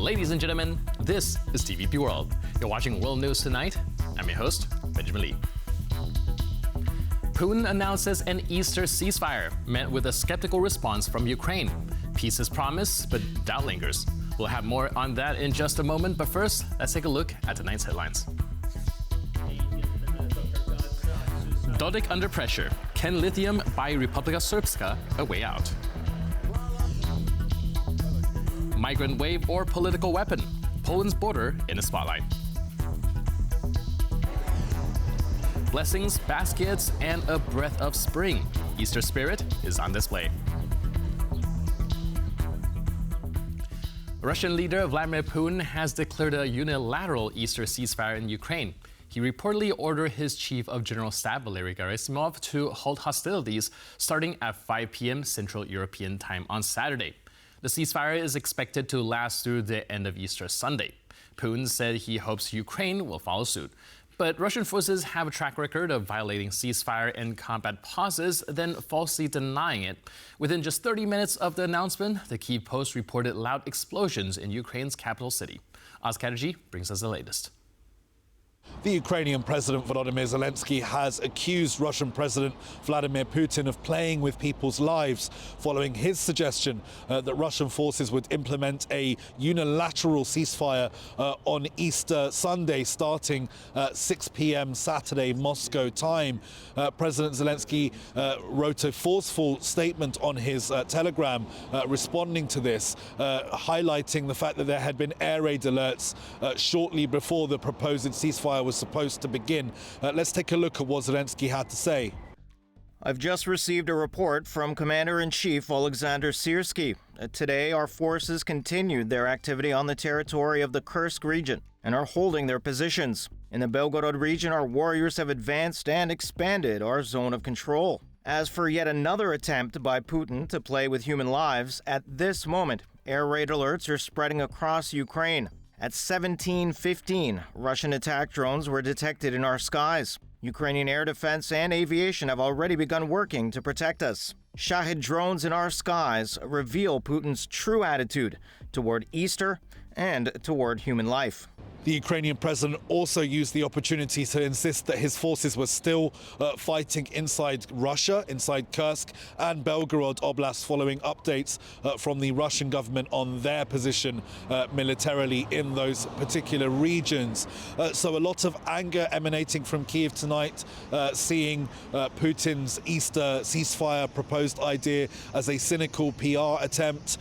Ladies and gentlemen, this is TVP World. You're watching World News Tonight. I'm your host, Benjamin Lee. Putin announces an Easter ceasefire, met with a skeptical response from Ukraine. Peace is promised, but doubt lingers. We'll have more on that in just a moment, but first, let's take a look at tonight's headlines. Dodik under pressure. Can Lithium buy Republika Srpska a way out? Migrant wave or political weapon? Poland's border in the spotlight. Blessings, baskets, and a breath of spring. Easter spirit is on display. Russian leader Vladimir Putin has declared a unilateral Easter ceasefire in Ukraine. He reportedly ordered his chief of general staff, Valery Gerasimov, to halt hostilities starting at 5 p.m. Central European time on Saturday. The ceasefire is expected to last through the end of Easter Sunday. Putin said he hopes Ukraine will follow suit. But Russian forces have a track record of violating ceasefire and combat pauses, then falsely denying it. Within just 30 minutes of the announcement, the Kyiv Post reported loud explosions in Ukraine's capital city. Oz Chatterjee brings us the latest. The Ukrainian President Volodymyr Zelensky has accused Russian President Vladimir Putin of playing with people's lives following his suggestion that Russian forces would implement a unilateral ceasefire on Easter Sunday starting 6 p.m. Saturday Moscow time. President Zelensky wrote a forceful statement on his Telegram responding to this, highlighting the fact that there had been air raid alerts shortly before the proposed ceasefire was supposed to begin. Let's take a look at what Zelensky had to say. I've just received a report from Commander-in-Chief Alexander Syrsky. Today, our forces continued their activity on the territory of the Kursk region and are holding their positions. In the Belgorod region, our warriors have advanced and expanded our zone of control. As for yet another attempt by Putin to play with human lives, at this moment, air raid alerts are spreading across Ukraine. At 17:15, Russian attack drones were detected in our skies. Ukrainian air defense and aviation have already begun working to protect us. Shahid drones in our skies reveal Putin's true attitude toward Easter and toward human life. The Ukrainian president also used the opportunity to insist that his forces were still fighting inside Russia, inside Kursk and Belgorod Oblast, following updates from the Russian government on their position militarily in those particular regions. So a lot of anger emanating from Kyiv tonight, seeing Putin's Easter ceasefire proposed idea as a cynical PR attempt,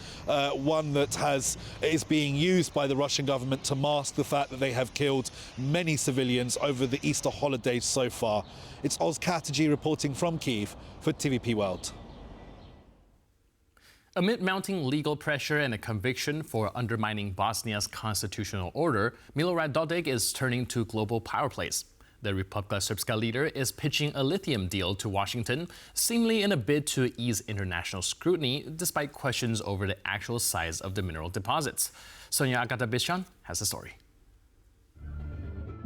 one that is being used by the Russian government to mask the fact that they have killed many civilians over the Easter holidays so far. It's Oz Chatterjee reporting from Kyiv for TVP World. Amid mounting legal pressure and a conviction for undermining Bosnia's constitutional order, Milorad Dodik is turning to global power plays. The Republika Srpska leader is pitching a lithium deal to Washington, seemingly in a bid to ease international scrutiny, despite questions over the actual size of the mineral deposits. Sonia Agata-Bishan has the story.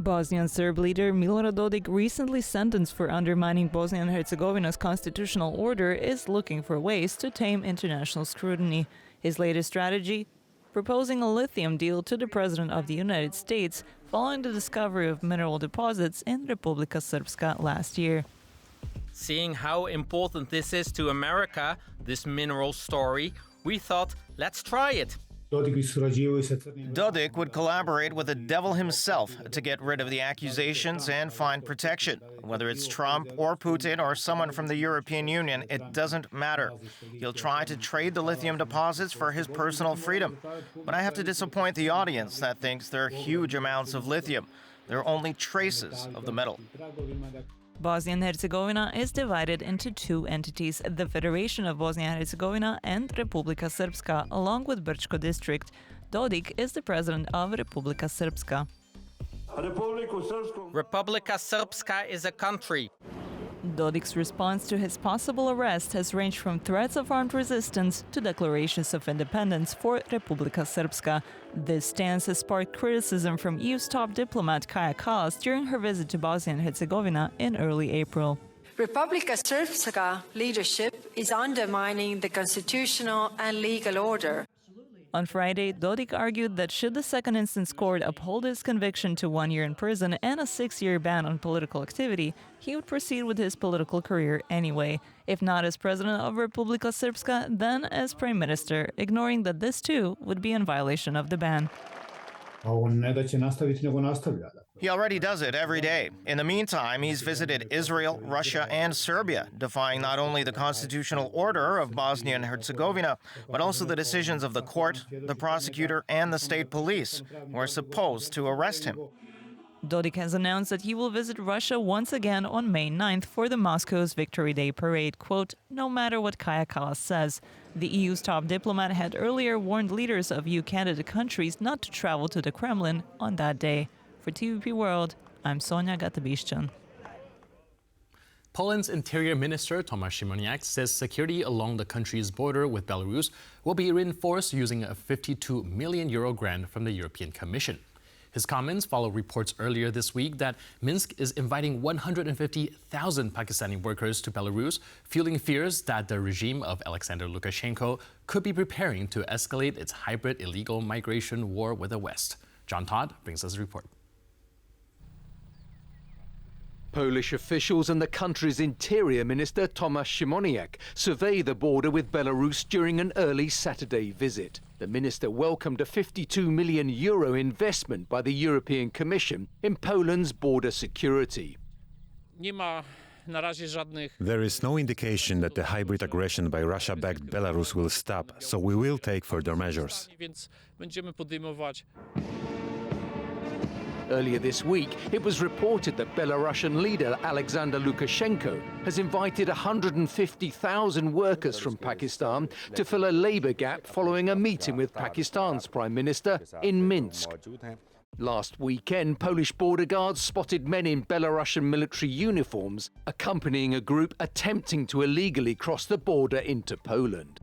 Bosnian Serb leader Milorad Dodik, recently sentenced for undermining Bosnia and Herzegovina's constitutional order, is looking for ways to tame international scrutiny. His latest strategy? Proposing a lithium deal to the President of the United States following the discovery of mineral deposits in Republika Srpska last year. Seeing how important this is to America, this mineral story, we thought, let's try it. Dodik would collaborate with the devil himself to get rid of the accusations and find protection. Whether it's Trump or Putin or someone from the European Union, it doesn't matter. He'll try to trade the lithium deposits for his personal freedom. But I have to disappoint the audience that thinks there are huge amounts of lithium. There are only traces of the metal. Bosnia and Herzegovina is divided into two entities, the Federation of Bosnia and Herzegovina and Republika Srpska, along with Brčko district. Dodik is the president of Republika Srpska. Republika Srpska is a country. Dodik's response to his possible arrest has ranged from threats of armed resistance to declarations of independence for Republika Srpska. This stance has sparked criticism from EU's top diplomat Kaja Kallas during her visit to Bosnia and Herzegovina in early April. Republika Srpska leadership is undermining the constitutional and legal order. On Friday, Dodik argued that should the second instance court uphold his conviction to 1 year in prison and a 6-year ban on political activity, he would proceed with his political career anyway, if not as president of Republika Srpska, then as prime minister, ignoring that this too would be in violation of the ban. He already does it every day. In the meantime, he's visited Israel, Russia, and Serbia, defying not only the constitutional order of Bosnia and Herzegovina, but also the decisions of the court, the prosecutor, and the state police, who are supposed to arrest him. Dodik has announced that he will visit Russia once again on May 9th for the Moscow's Victory Day parade, quote, no matter what Kaja Kallas says. The EU's top diplomat had earlier warned leaders of EU candidate countries not to travel to the Kremlin on that day. For TVP World, I'm Sonia Gatabiszczan. Poland's Interior Minister Tomasz Siemoniak says security along the country's border with Belarus will be reinforced using a €52 million grant from the European Commission. His comments follow reports earlier this week that Minsk is inviting 150,000 Pakistani workers to Belarus, fueling fears that the regime of Alexander Lukashenko could be preparing to escalate its hybrid illegal migration war with the West. John Todd brings us a report. Polish officials and the country's interior minister Tomasz Siemoniak survey the border with Belarus during an early Saturday visit. The minister welcomed a €52 million investment by the European Commission in Poland's border security. There is no indication that the hybrid aggression by Russia-backed Belarus will stop, so we will take further measures. Earlier this week, it was reported that Belarusian leader Alexander Lukashenko has invited 150,000 workers from Pakistan to fill a labour gap following a meeting with Pakistan's Prime Minister in Minsk. Last weekend, Polish border guards spotted men in Belarusian military uniforms accompanying a group attempting to illegally cross the border into Poland.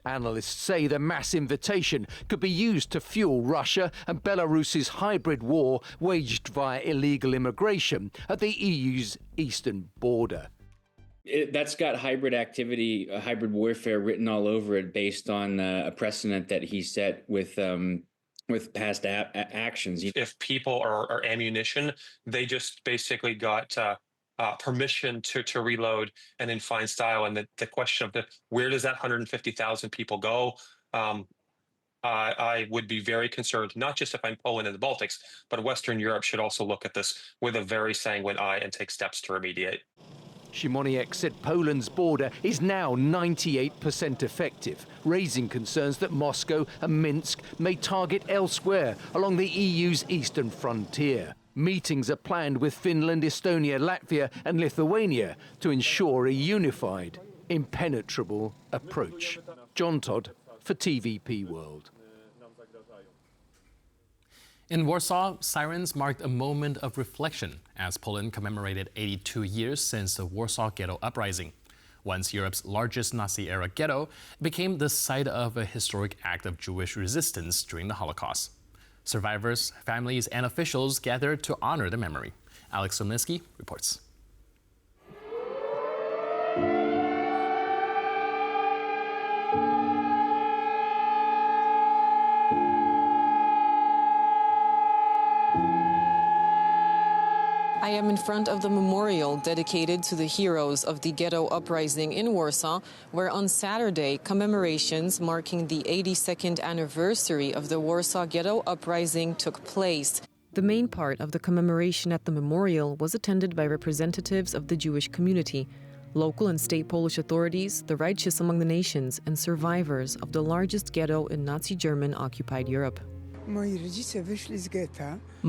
Analysts say the mass invitation could be used to fuel Russia and Belarus's hybrid war waged via illegal immigration at the EU's eastern border. That's got hybrid activity, hybrid warfare written all over it based on a precedent that he set with past actions. If people are ammunition, they just basically got permission to reload and in fine style. And the question of where does that 150,000 people go? I would be very concerned, not just if I'm Poland and the Baltics, but Western Europe should also look at this with a very sanguine eye and take steps to remediate. Siemoniak said Poland's border is now 98% effective, raising concerns that Moscow and Minsk may target elsewhere along the EU's eastern frontier. Meetings are planned with Finland, Estonia, Latvia and Lithuania to ensure a unified, impenetrable approach. John Todd for TVP World. In Warsaw, sirens marked a moment of reflection as Poland commemorated 82 years since the Warsaw Ghetto Uprising. Once Europe's largest Nazi-era ghetto, it became the site of a historic act of Jewish resistance during the Holocaust. Survivors, families, and officials gathered to honor the memory. Alex Somlinski reports. I am in front of the memorial dedicated to the heroes of the Ghetto Uprising in Warsaw, where on Saturday, commemorations marking the 82nd anniversary of the Warsaw Ghetto Uprising took place. The main part of the commemoration at the memorial was attended by representatives of the Jewish community, local and state Polish authorities, the righteous among the nations, and survivors of the largest ghetto in Nazi German-occupied Europe. My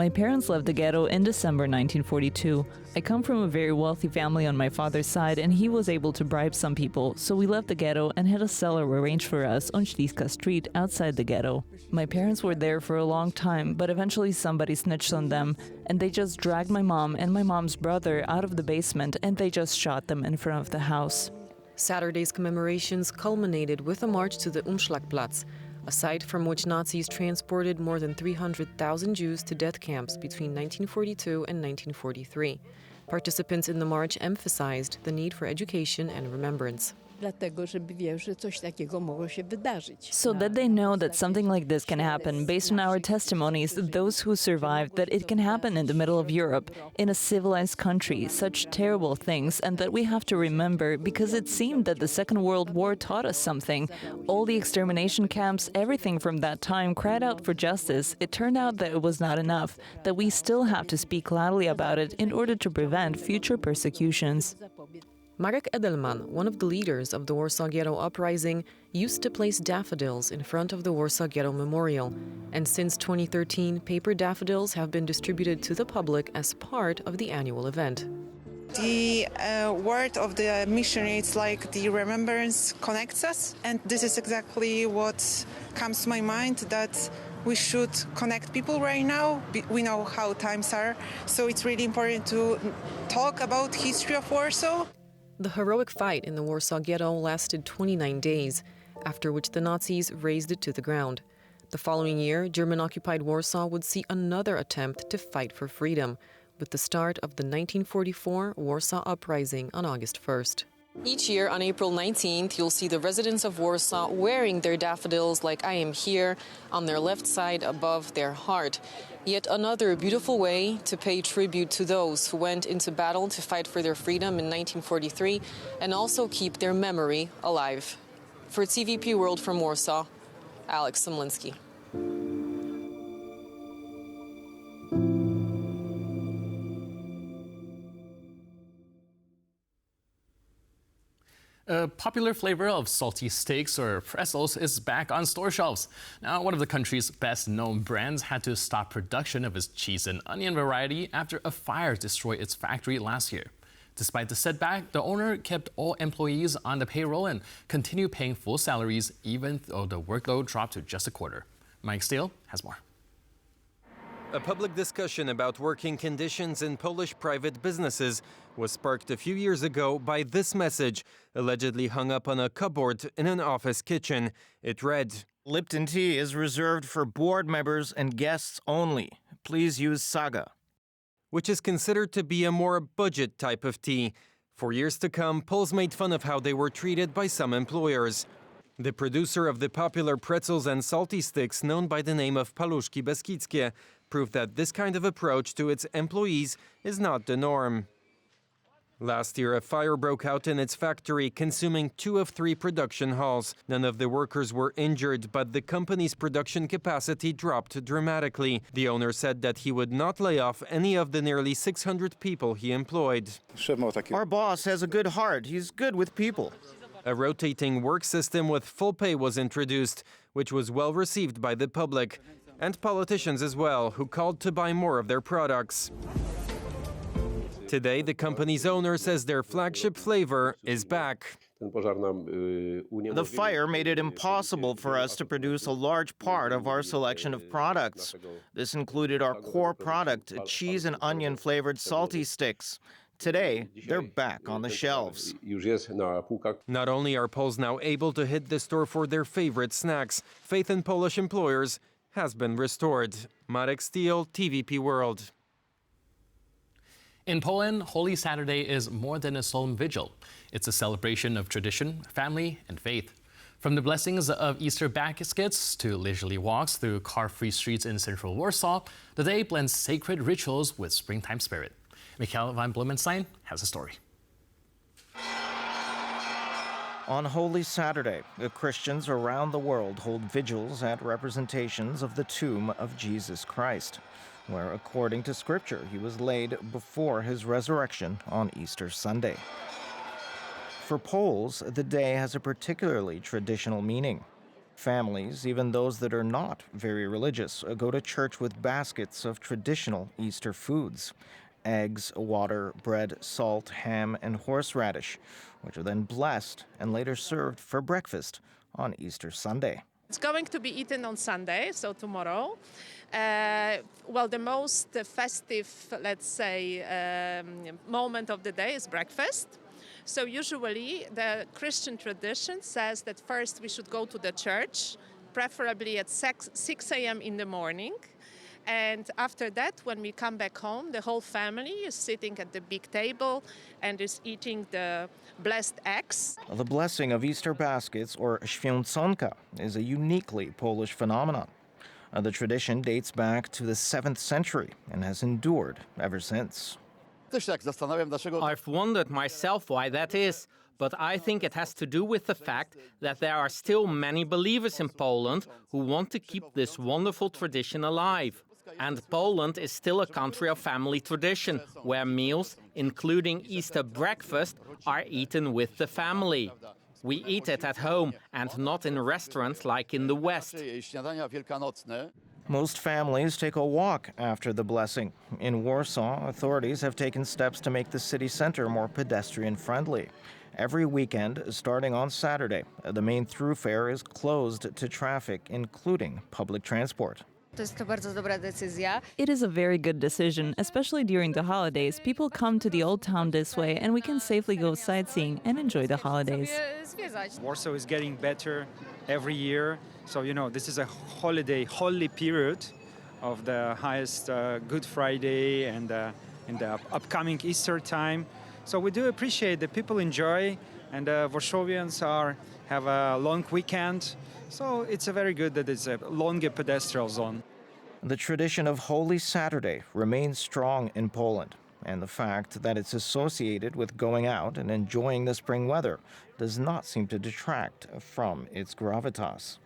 parents left the ghetto in December 1942. I come from a very wealthy family on my father's side, and he was able to bribe some people, so we left the ghetto and had a cellar arranged for us on Śliska Street outside the ghetto. My parents were there for a long time, but eventually somebody snitched on them, and they just dragged my mom and my mom's brother out of the basement, and they just shot them in front of the house. Saturday's commemorations culminated with a march to the Umschlagplatz, a site from which Nazis transported more than 300,000 Jews to death camps between 1942 and 1943. Participants in the march emphasized the need for education and remembrance. So that they know that something like this can happen, based on our testimonies, those who survived, that it can happen in the middle of Europe, in a civilized country, such terrible things, and that we have to remember, because it seemed that the Second World War taught us something. All the extermination camps, everything from that time cried out for justice. It turned out that it was not enough, that we still have to speak loudly about it in order to prevent future persecutions. Marek Edelman, one of the leaders of the Warsaw Ghetto Uprising, used to place daffodils in front of the Warsaw Ghetto Memorial. And since 2013, paper daffodils have been distributed to the public as part of the annual event. The word of the missionary, it's like the remembrance connects us. And this is exactly what comes to my mind, that we should connect people right now. We know how times are. So it's really important to talk about history of Warsaw. The heroic fight in the Warsaw Ghetto lasted 29 days, after which the Nazis razed it to the ground. The following year, German-occupied Warsaw would see another attempt to fight for freedom, with the start of the 1944 Warsaw Uprising on August 1st. Each year on April 19th, you'll see the residents of Warsaw wearing their daffodils like I am here on their left side above their heart. Yet another beautiful way to pay tribute to those who went into battle to fight for their freedom in 1943 and also keep their memory alive. For TVP World from Warsaw, Alex Simlinski. A popular flavor of salty steaks or pretzels is back on store shelves. Now, one of the country's best-known brands had to stop production of its cheese and onion variety after a fire destroyed its factory last year. Despite the setback, the owner kept all employees on the payroll and continued paying full salaries even though the workload dropped to just a quarter. Mike Steele has more. A public discussion about working conditions in Polish private businesses was sparked a few years ago by this message, allegedly hung up on a cupboard in an office kitchen. It read, Lipton tea is reserved for board members and guests only. Please use Saga. Which is considered to be a more budget type of tea. For years to come, Poles made fun of how they were treated by some employers. The producer of the popular pretzels and salty sticks known by the name of Paluszki Beskidzkie proved that this kind of approach to its employees is not the norm. Last year, a fire broke out in its factory, consuming 2 of 3 production halls. None of the workers were injured, but the company's production capacity dropped dramatically. The owner said that he would not lay off any of the nearly 600 people he employed. Our boss has a good heart. He's good with people. A rotating work system with full pay was introduced, which was well received by the public and politicians as well, who called to buy more of their products. Today, the company's owner says their flagship flavor is back. The fire made it impossible for us to produce a large part of our selection of products. This included our core product, cheese and onion flavored salty sticks. Today, they're back on the shelves. Not only are Poles now able to hit the store for their favorite snacks, faith in Polish employers has been restored. Marek Steele, TVP World. In Poland, Holy Saturday is more than a solemn vigil. It's a celebration of tradition, family, and faith. From the blessings of Easter baskets to leisurely walks through car-free streets in central Warsaw, the day blends sacred rituals with springtime spirit. Mikhail van Blumenstein has a story. On Holy Saturday, Christians around the world hold vigils at representations of the tomb of Jesus Christ, where, according to Scripture, he was laid before his resurrection on Easter Sunday. For Poles, the day has a particularly traditional meaning. Families, even those that are not very religious, go to church with baskets of traditional Easter foods: eggs, water, bread, salt, ham, and horseradish, which are then blessed and later served for breakfast on Easter Sunday. It's going to be eaten on Sunday, so tomorrow. The most festive, let's say, moment of the day is breakfast. So usually the Christian tradition says that first we should go to the church, preferably at 6 a.m. in the morning. And after that, when we come back home, the whole family is sitting at the big table and is eating the blessed eggs. The blessing of Easter baskets, or świąconka, is a uniquely Polish phenomenon. The tradition dates back to the 7th century and has endured ever since. I've wondered myself why that is, but I think it has to do with the fact that there are still many believers in Poland who want to keep this wonderful tradition alive. And Poland is still a country of family tradition, where meals, including Easter breakfast, are eaten with the family. We eat it at home and not in restaurants like in the West. Most families take a walk after the blessing. In Warsaw, authorities have taken steps to make the city center more pedestrian-friendly. Every weekend, starting on Saturday, the main thoroughfare is closed to traffic, including public transport. It is a very good decision, especially during the holidays. People come to the old town this way, and we can safely go sightseeing and enjoy the holidays. Warsaw is getting better every year. So, this is a holy period of the highest Good Friday and the upcoming Easter time. So we do appreciate that people enjoy, and Warszawians have a long weekend. So it's very good that it's a longer pedestrian zone. The tradition of Holy Saturday remains strong in Poland, and the fact that it's associated with going out and enjoying the spring weather does not seem to detract from its gravitas.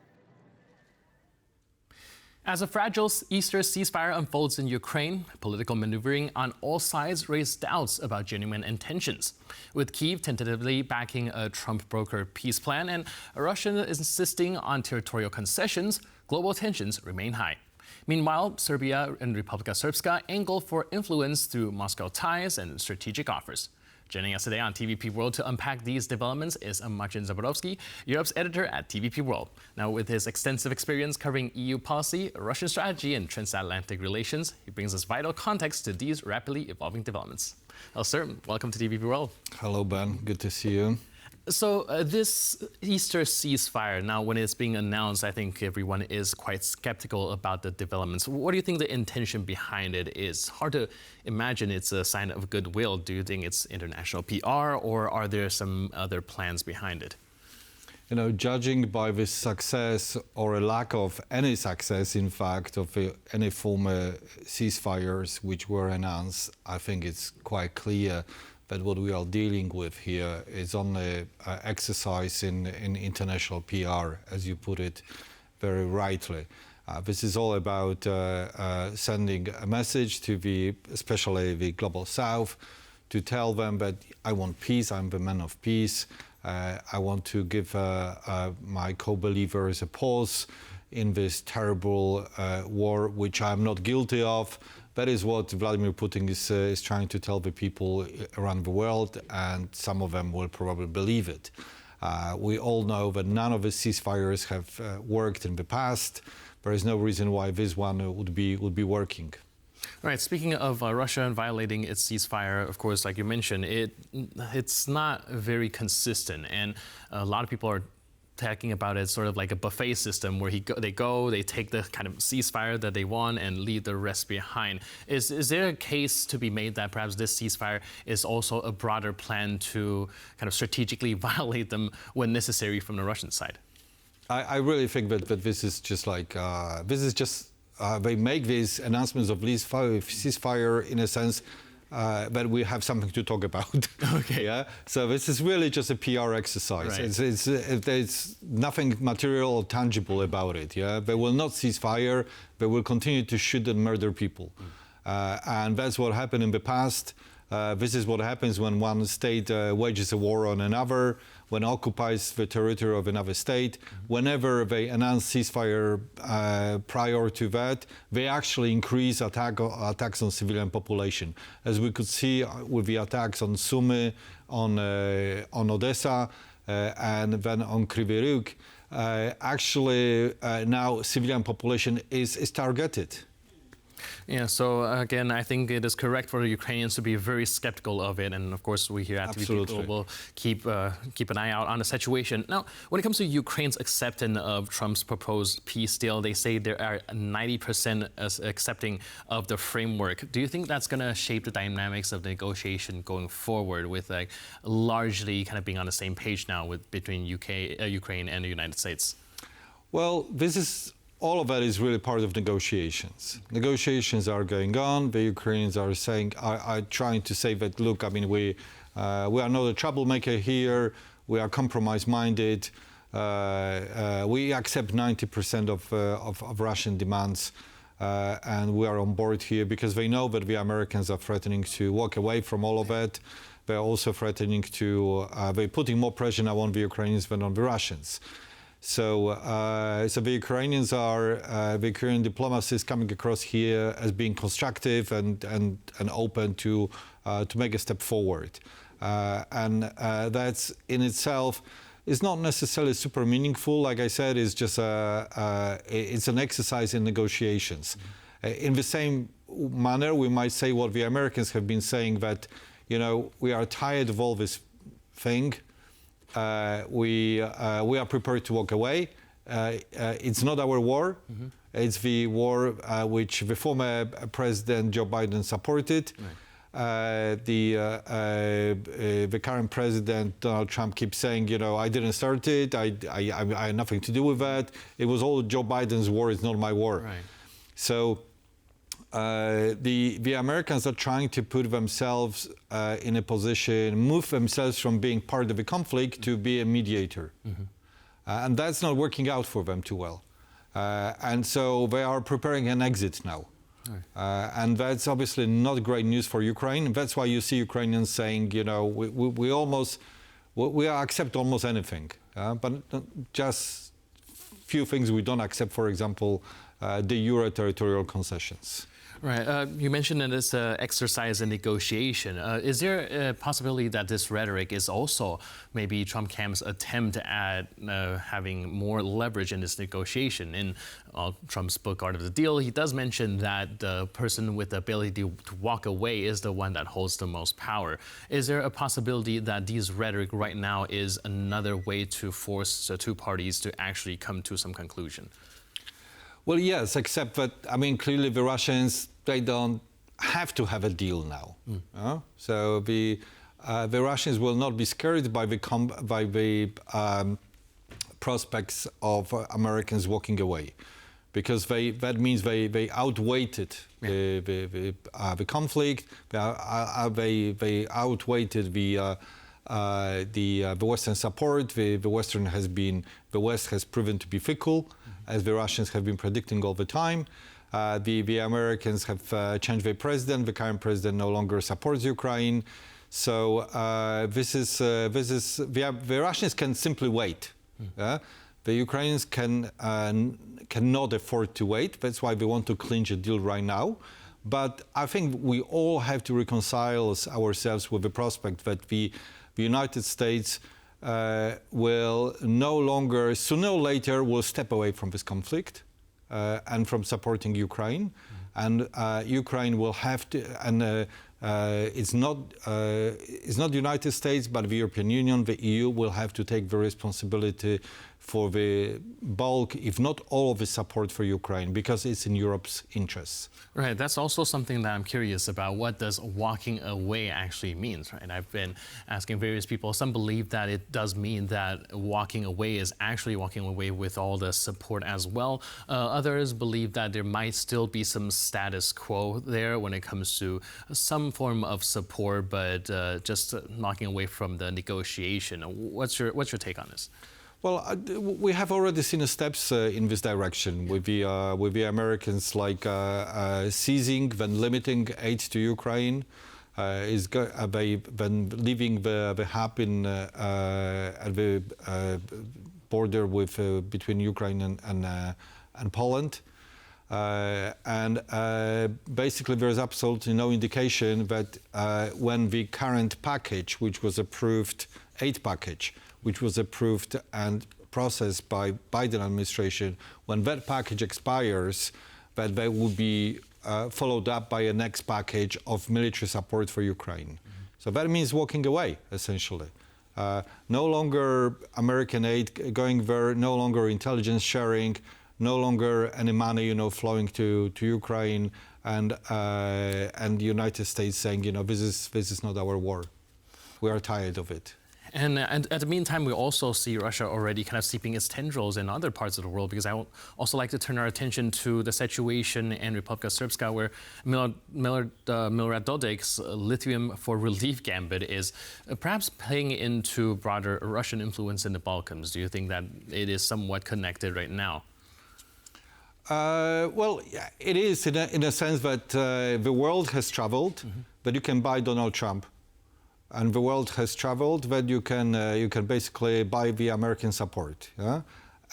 As a fragile Easter ceasefire unfolds in Ukraine, political maneuvering on all sides raise doubts about genuine intentions. With Kyiv tentatively backing a Trump-brokered peace plan and Russia insisting on territorial concessions, global tensions remain high. Meanwhile, Serbia and Republika Srpska angle for influence through Moscow ties and strategic offers. Joining us today on TVP World to unpack these developments is Marcin Zaborowski, Europe's editor at TVP World. Now, with his extensive experience covering EU policy, Russian strategy, and transatlantic relations, he brings us vital context to these rapidly evolving developments. Hello, sir. Welcome to TVP World. Hello, Ben. Good to see you. So this Easter ceasefire, now when it's being announced, I think everyone is quite skeptical about the developments. What do you think the intention behind it is? Hard to imagine it's a sign of goodwill. Do you think it's international PR, or are there some other plans behind it? Judging by the success or a lack of any success, in fact, of any former ceasefires which were announced, I think it's quite clear that what we are dealing with here is only an exercise in international PR, as you put it very rightly. This is all about sending a message to especially the global south, to tell them that I want peace, I'm the man of peace, I want to give my co-believers a pause in this terrible war, which I'm not guilty of. That is what Vladimir Putin is trying to tell the people around the world, and some of them will probably believe it. We all know that none of the ceasefires have worked in the past. There is no reason why this one would be working. All right, speaking of Russia and violating its ceasefire, of course, like you mentioned, it's not very consistent, and a lot of people are talking about it sort of like a buffet system where they take the kind of ceasefire that they want and leave the rest behind. Is there a case to be made that perhaps this ceasefire is also a broader plan to kind of strategically violate them when necessary from the Russian side? I really think that this is just like, they make these announcements of ceasefire in a sense that we have something to talk about. Okay. Yeah. So this is really just a PR exercise. Right. There's nothing material or tangible about it. Yeah. They will not cease fire. They will continue to shoot and murder people, and that's what happened in the past. This is what happens when one state wages a war on another, when occupies the territory of another state. Whenever they announce ceasefire prior to that, they actually increase attacks on civilian population. As we could see with the attacks on Sumy, on Odessa, and then on Kryvyi Rih, actually now civilian population is targeted. Yeah, so again, I think it is correct for the Ukrainians to be very skeptical of it. And of course, we here at TV People will keep an eye out on the situation. Now, when it comes to Ukraine's acceptance of Trump's proposed peace deal, they say there are 90% accepting of the framework. Do you think that's going to shape the dynamics of the negotiation going forward with like largely kind of being on the same page now between Ukraine and the United States? Well, all of that is really part of negotiations. Negotiations are going on. The Ukrainians are trying to say that, look, I mean, we are not a troublemaker here. We are compromise-minded. We accept 90% of Russian demands, and we are on board here because they know that the Americans are threatening to walk away from all of it. They're also threatening they're putting more pressure now on the Ukrainians than on the Russians. So the Ukrainians the Ukrainian diplomacy is coming across here as being constructive and open to make a step forward. And that's in itself is not necessarily super meaningful. Like I said, it's just it's an exercise in negotiations. In the same manner, we might say what the Americans have been saying, that, you know, we are tired of all this thing. We are prepared to walk away. It's not our war. It's the war which the former President Joe Biden supported. The current President Donald Trump keeps saying, you know, I didn't start it. I had nothing to do with that. It was all Joe Biden's war. It's not my war. Right. So the Americans are trying to put themselves in a position, move themselves from being part of the conflict to be a mediator. And that's not working out for them too well. And so they are preparing an exit now. And that's obviously not great news for Ukraine. That's why you see Ukrainians saying, you know, we accept almost anything, but just few things we don't accept, for example, de jure territorial concessions. Right. You mentioned that it's an exercise in negotiation. Is there a possibility that this rhetoric is also maybe Trump camp's attempt at having more leverage in this negotiation? In Trump's book, Art of the Deal, he does mention that the person with the ability to walk away is the one that holds the most power. Is there a possibility that this rhetoric right now is another way to force the two parties to actually come to some conclusion? Well, yes, except that, I mean, clearly the Russians, they don't have to have a deal now. So the Russians will not be scared by the prospects of Americans walking away, because that means they outweighted the conflict. They outweighted the Western support. The West has proven to be fickle, as the Russians have been predicting all the time. The Americans have changed their president. The current president no longer supports Ukraine. So the Russians can simply wait. The Ukrainians cannot afford to wait. That's why they want to clinch a deal right now. But I think we all have to reconcile ourselves with the prospect that the United States will no longer, sooner or later, will step away from this conflict and from supporting Ukraine. And Ukraine will have to, and it's not the United States, but the European Union, the EU, will have to take the responsibility for the bulk, if not all of the support for Ukraine, because it's in Europe's interests. Right, that's also something that I'm curious about. What does walking away actually mean, right? I've been asking various people. Some believe that it does mean that walking away is actually walking away with all the support as well. Others believe that there might still be some status quo there when it comes to some form of support, but just walking away from the negotiation. What's your take on this? Well, we have already seen steps in this direction with the Americans, like ceasing, then limiting aid to Ukraine, then leaving the hub at the border between Ukraine and Poland. And basically, there is absolutely no indication that when the current package, which was approved, aid package, which was approved and processed by Biden administration, when that package expires, that there will be followed up by a next package of military support for Ukraine. So that means walking away, essentially. No longer American aid going there, no longer intelligence sharing, no longer any money, flowing to Ukraine, and the United States saying, this is not our war. We are tired of it. And at the meantime, we also see Russia already kind of seeping its tendrils in other parts of the world, because I would also like to turn our attention to the situation in Republika Srpska, where Milorad Dodik's Lithium for Relief gambit is perhaps playing into broader Russian influence in the Balkans. Do you think that it is somewhat connected right now? Well, yeah, it is in a sense that the world has traveled, but you can buy Donald Trump. And the world has traveled that you can basically buy the American support, yeah?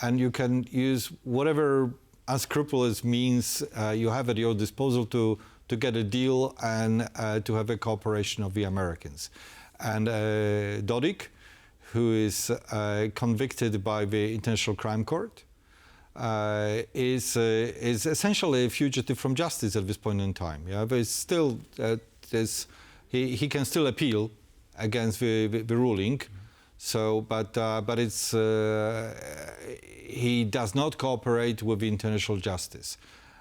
And you can use whatever unscrupulous means you have at your disposal to get a deal and to have a cooperation of the Americans. And Dodik, who is convicted by the International Crime Court, is essentially a fugitive from justice at this point in time. Yeah, but it's still he can still appeal against the ruling. So, but it's he does not cooperate with international justice,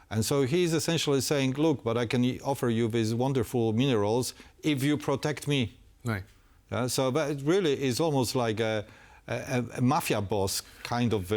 and so he's essentially saying, look, but I can offer you these wonderful minerals if you protect me. Right. So that really is almost like a mafia boss kind of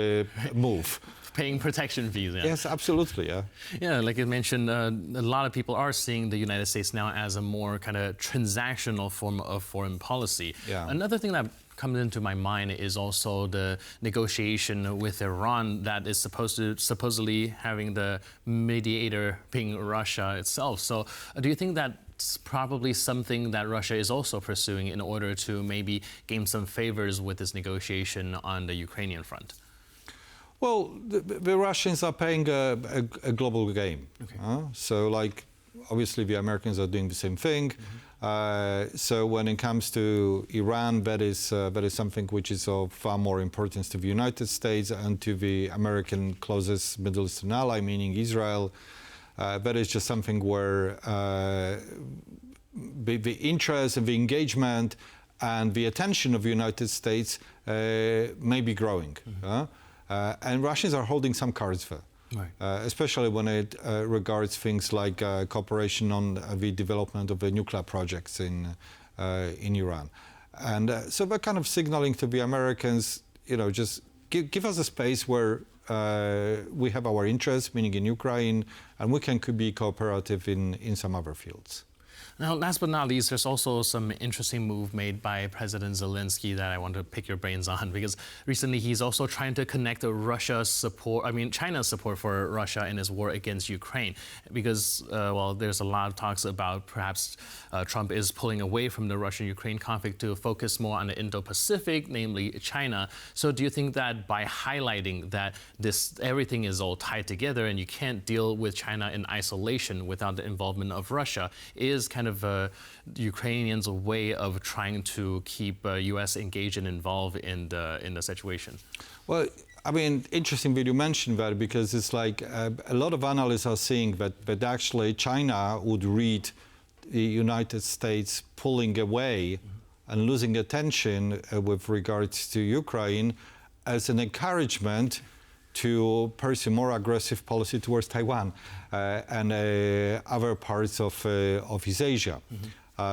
move. Paying protection fees, yeah. Yes, absolutely, yeah. Yeah, like you mentioned, a lot of people are seeing the United States now as a more kind of transactional form of foreign policy. Yeah. Another thing that comes into my mind is also the negotiation with Iran that is supposedly having the mediator being Russia itself. So do you think that's probably something that Russia is also pursuing in order to maybe gain some favors with this negotiation on the Ukrainian front? Well, the Russians are playing a global game. Okay. So, like, obviously the Americans are doing the same thing. So when it comes to Iran, that is something which is of far more importance to the United States and to the American closest Middle Eastern ally, meaning Israel. That is just something where the interest and the engagement and the attention of the United States may be growing. And Russians are holding some cards there, right. Especially when it regards things like cooperation on the development of the nuclear projects in Iran. And so they're kind of signaling to the Americans, just give us a space where we have our interests, meaning in Ukraine, and we can be cooperative in some other fields. Now, last but not least, there's also some interesting move made by President Zelensky that I want to pick your brains on, because recently he's also trying to connect China's support for Russia in his war against Ukraine, because, there's a lot of talks about perhaps Trump is pulling away from the Russian-Ukraine conflict to focus more on the Indo-Pacific, namely China. So do you think that by highlighting that everything is all tied together and you can't deal with China in isolation without the involvement of Russia is kind of Ukrainians' way of trying to keep U.S. engaged and involved in the situation? Well, I mean, interesting that you mentioned that, because it's like a lot of analysts are saying that actually China would read the United States pulling away and losing attention with regards to Ukraine as an encouragement to pursue more aggressive policy towards Taiwan and other parts of East Asia.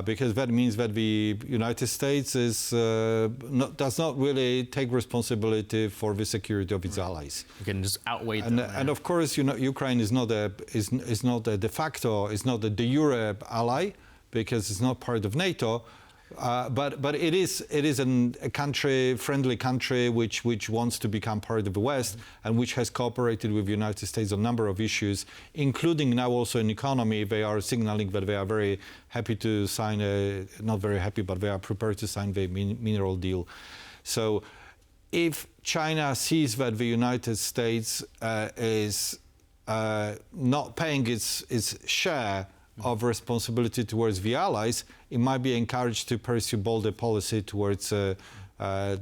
Because that means that the United States does not really take responsibility for the security of its allies. You can just outweigh them. And of course, Ukraine is not a de facto, is not a de jure ally, because it's not part of NATO. But it is a country, friendly country, which wants to become part of the West and which has cooperated with the United States on a number of issues, including now also in economy. They are signaling that they are very happy to sign not very happy, but they are prepared to sign the mineral deal. So if China sees that the United States is not paying its share of responsibility towards the allies, it might be encouraged to pursue bolder policy towards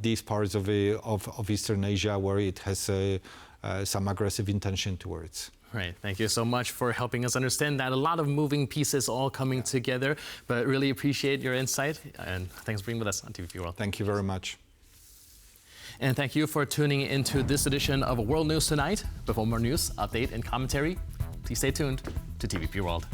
these parts of Eastern Asia where it has some aggressive intention towards. Right. Thank you so much for helping us understand that. A lot of moving pieces all coming together, but really appreciate your insight. And thanks for being with us on TVP World. Thank you very much. And thank you for tuning into this edition of World News Tonight. Before more news, update, and commentary, please stay tuned to TVP World.